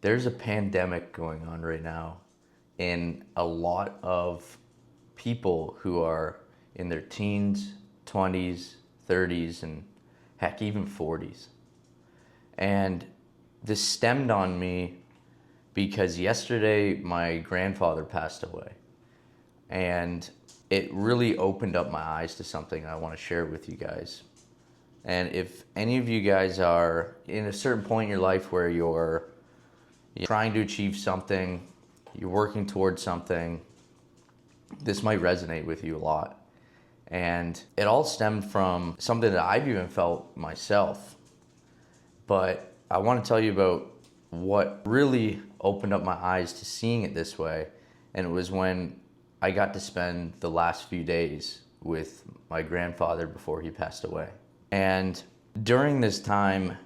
There's a pandemic going on right now in a lot of people who are in their teens, 20s, 30s, and heck, even 40s. And this stemmed on me because yesterday my grandfather passed away. And it really opened up my eyes to something I want to share with you guys. And if any of you guys are in a certain point in your life where you're trying to achieve something, you're working towards something, this might resonate with you a lot. And it all stemmed from something that I've even felt myself. But I want to tell you about what really opened up my eyes to seeing it this way. And it was when I got to spend the last few days with my grandfather before he passed away. And during this time,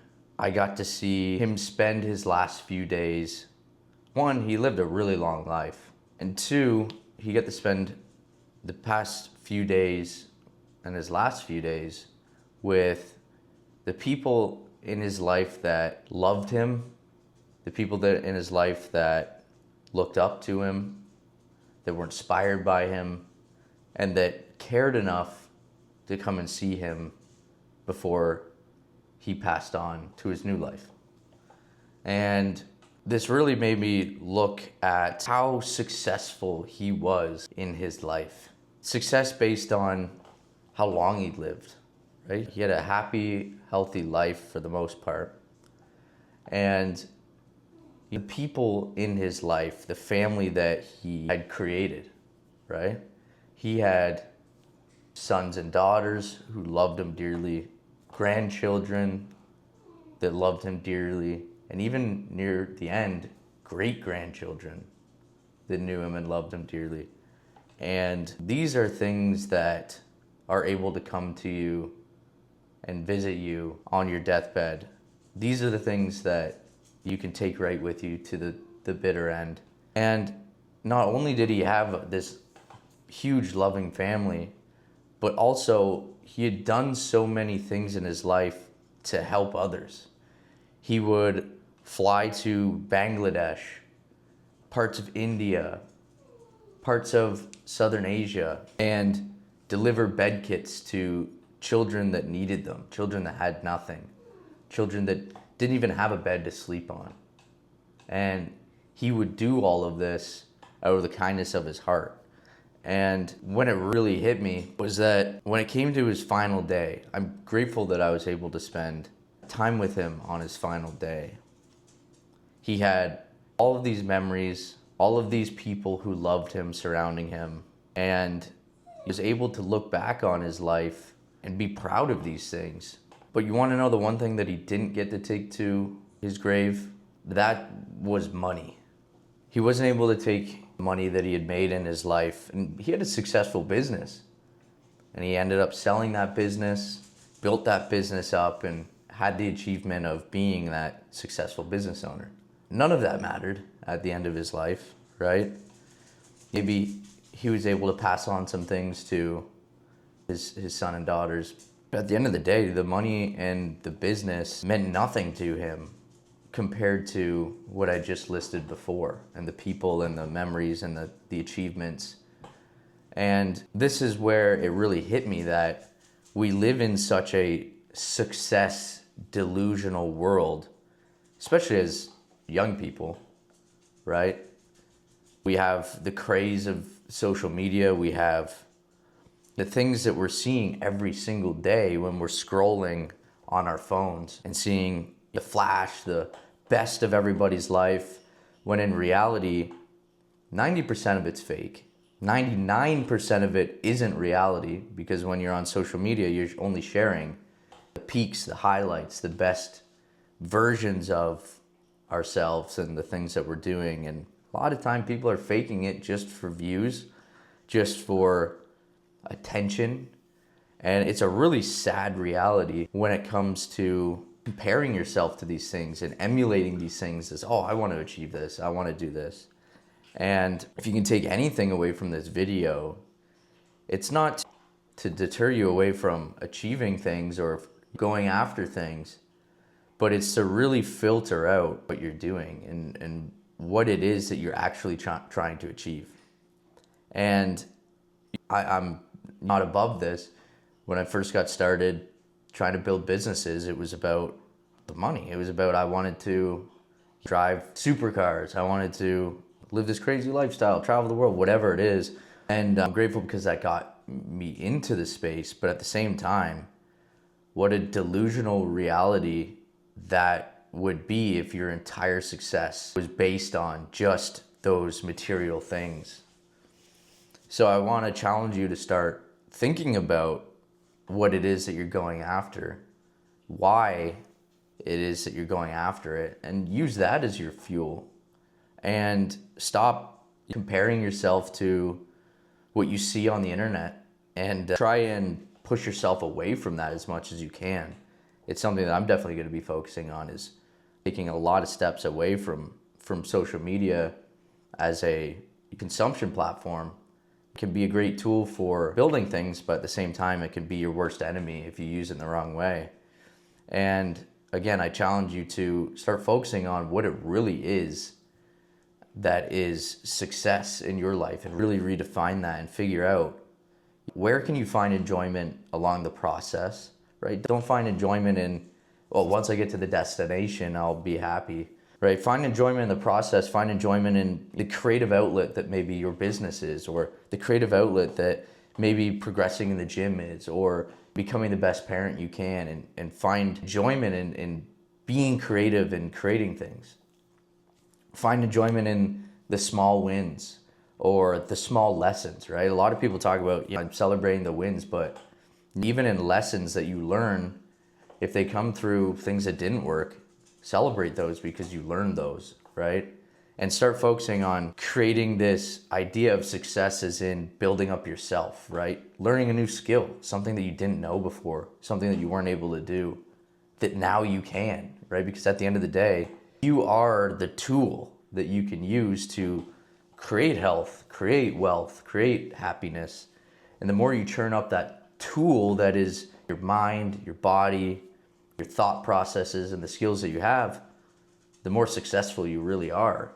I got to see him spend his last few days. One, he lived a really long life. And two, he got to spend the past few days and his last few days with the people in his life that loved him, the people that in his life that looked up to him, that were inspired by him, and that cared enough to come and see him before he passed on to his new life. And this really made me look at how successful he was in his life. Success based on how long he lived, right? He had a happy, healthy life for the most part. And the people in his life, the family that he had created, right? He had sons and daughters who loved him dearly, grandchildren that loved him dearly, and even near the end, great-grandchildren that knew him and loved him dearly. And these are things that are able to come to you and visit you on your deathbed. These are the things that you can take right with you to the bitter end. And not only did he have this huge loving family, but also he had done so many things in his life to help others. He would fly to Bangladesh, parts of India, parts of Southern Asia, and deliver bed kits to children that needed them, children that had nothing, children that didn't even have a bed to sleep on. And he would do all of this out of the kindness of his heart. And when it really hit me was that when it came to his final day, I'm grateful that I was able to spend time with him on his final day. He had all of these memories, all of these people who loved him surrounding him, and he was able to look back on his life and be proud of these things. But you want to know the one thing that he didn't get to take to his grave? That was money. He wasn't able to take money that he had made in his life. And he had a successful business. And he ended up selling that business, built that business up, and had the achievement of being that successful business owner. None of that mattered at the end of his life, right? Maybe he was able to pass on some things to his son and daughters. But at the end of the day, the money and the business meant nothing to him compared to what I just listed before, and the people and the memories and the achievements. And this is where it really hit me that we live in such a success delusional world, especially as young people, right? We have the craze of social media. We have the things that we're seeing every single day when we're scrolling on our phones and seeing the flash, the best of everybody's life, when in reality, 90% of it's fake. 99% of it isn't reality, because when you're on social media, you're only sharing the peaks, the highlights, the best versions of ourselves and the things that we're doing. And a lot of time people are faking it just for views, just for attention. And it's a really sad reality when it comes to comparing yourself to these things and emulating these things as, oh, I want to achieve this, I want to do this. And if you can take anything away from this video, it's not to deter you away from achieving things or going after things, but it's to really filter out what you're doing and what it is that you're actually trying to achieve. And I'm not above this. When I first got started trying to build businesses, it was about the money. It was about, I wanted to drive supercars. I wanted to live this crazy lifestyle, travel the world, whatever it is. And I'm grateful because that got me into the space. But at the same time, what a delusional reality that would be if your entire success was based on just those material things. So I want to challenge you to start thinking about what it is that you're going after, why it is that you're going after it, and use that as your fuel. And stop comparing yourself to what you see on the internet, and try and push yourself away from that as much as you can. It's something that I'm definitely going to be focusing on, is taking a lot of steps away from social media as a consumption platform. It can be a great tool for building things, but at the same time, it can be your worst enemy if you use it in the wrong way. And again, I challenge you to start focusing on what it really is that is success in your life, and really redefine that and figure out where can you find enjoyment along the process, right? Don't find enjoyment in, well, once I get to the destination, I'll be happy, right? Find enjoyment in the process. Find enjoyment in the creative outlet that maybe your business is, or the creative outlet that maybe progressing in the gym is, or becoming the best parent you can, and find enjoyment in being creative and creating things. Find enjoyment in the small wins or the small lessons, right? A lot of people talk about, celebrating the wins, but even in lessons that you learn, if they come through things that didn't work, celebrate those because you learned those, right? And start focusing on creating this idea of success as in building up yourself, right? Learning a new skill, something that you didn't know before, something that you weren't able to do, that now you can, right? Because at the end of the day, you are the tool that you can use to create health, create wealth, create happiness. And the more you churn up that tool that is your mind, your body, your thought processes, and the skills that you have, the more successful you really are.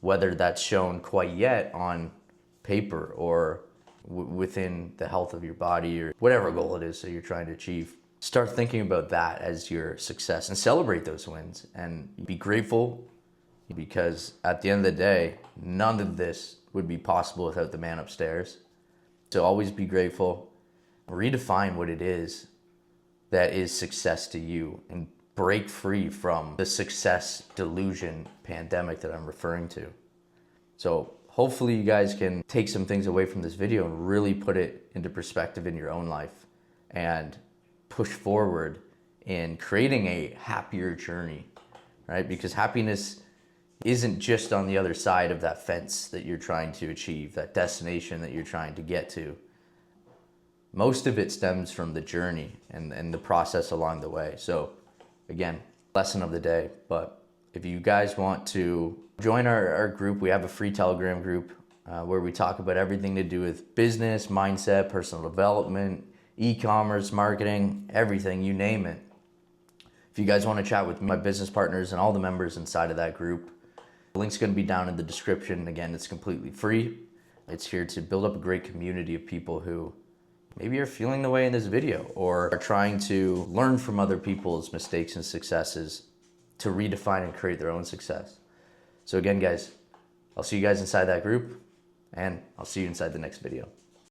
Whether that's shown quite yet on paper or within the health of your body, or whatever goal it is that you're trying to achieve. Start thinking about that as your success and celebrate those wins and be grateful, because at the end of the day, none of this would be possible without the man upstairs. So always be grateful, redefine what it is that is success to you, and break free from the success delusion pandemic that I'm referring to. So hopefully you guys can take some things away from this video and really put it into perspective in your own life, and push forward in creating a happier journey, right? Because happiness isn't just on the other side of that fence that you're trying to achieve, that destination that you're trying to get to. Most of it stems from the journey and the process along the way. So again, lesson of the day. But if you guys want to join our group, we have a free Telegram group where we talk about everything to do with business, mindset, personal development, e-commerce, marketing, everything, you name it. If you guys want to chat with my business partners and all the members inside of that group, the link's going to be down in the description. Again, it's completely free. It's here to build up a great community of people who maybe are feeling the way in this video, or are trying to learn from other people's mistakes and successes to redefine and create their own success. So again, guys, I'll see you guys inside that group, and I'll see you inside the next video.